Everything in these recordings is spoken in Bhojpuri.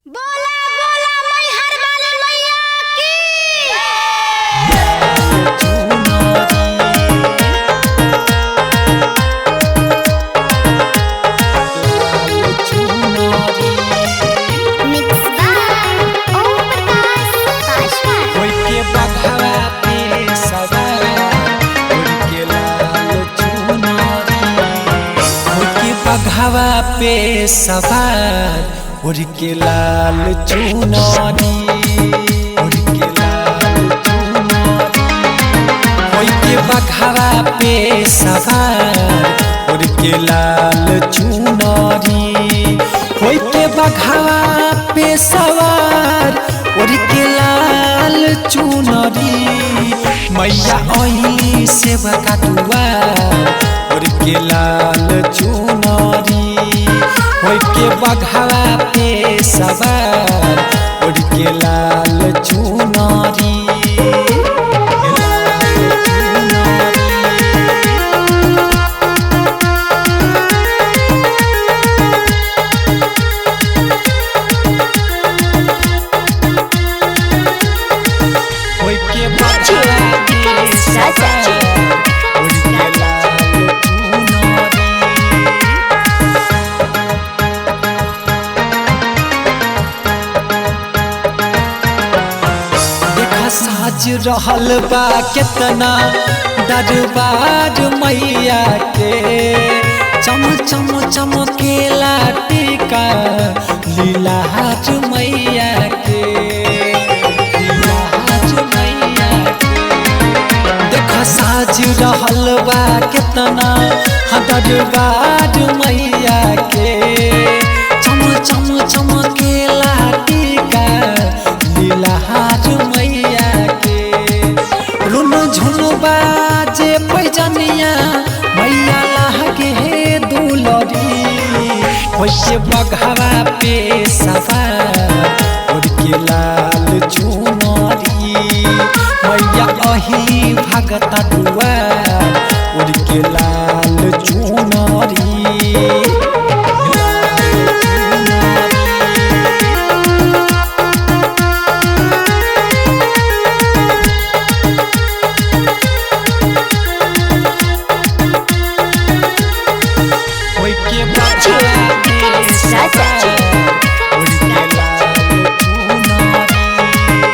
बोला बोला मैहर वाली मैया की। Mix by Om Prakash पाशवान। बघवा पे सवार उड़ के लाल चुनरी, उड़ के लाल चुनरी, होई के बघवा पे सवार उड़ के लाल चुनरी, होई के बघवा पे सवार उड़ के लाल चुनरी, मैया ओइली सेवा का दुआर उड़ के लाल चुनरी, होई के बघवा पे सवार उड़ के लाल चुनरी। होई के बघवा पे सवार उड़ के लाल चुनरी। देखा साज रहल बा केतना दरबार मैया के, चम चम चमकेला टीका लीलाज मैया के, लीलाज मैया के। देखा साज रहल बा केतना दरबार मैया के, चम चम चमकेला टीका लीलाज मैया के। रुन झुन बाजे पैजनिया मैया लागे दुलरी, होइके बघवा पे सवार उड़ के लाल चुनरी, मैया अही भगता दुआर उड़ के लाल चुनरी। होई के बघवा पे सवार उड़ के लाल चुनरी।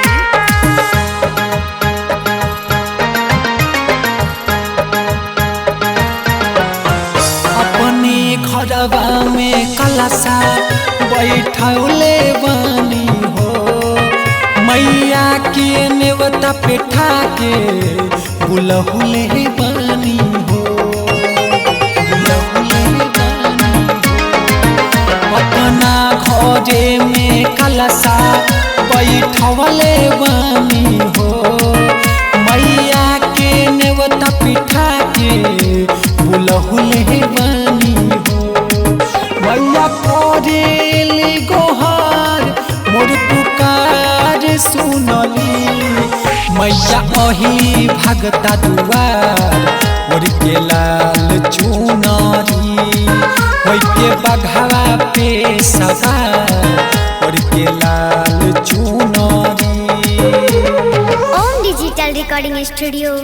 अपने घरवा में कलशा बैठौले बानी हो, मैया के नेवता पेठा के बुलहुले बानी हो, बुलहुले बानी हो। अपना घरे में कलशा बैठौले बानी हो, मैया के नेवता पेठा के बुलहुले बानी हो। मैया करेली गोहार मोर पुकार सुनली, मैया अही भगता दुआर उड़ के लाल चुनरी, होई के बघवा पे सवार उड़ के लाल चुनरी। ओम डिजिटल रिकॉर्डिंग स्टूडियो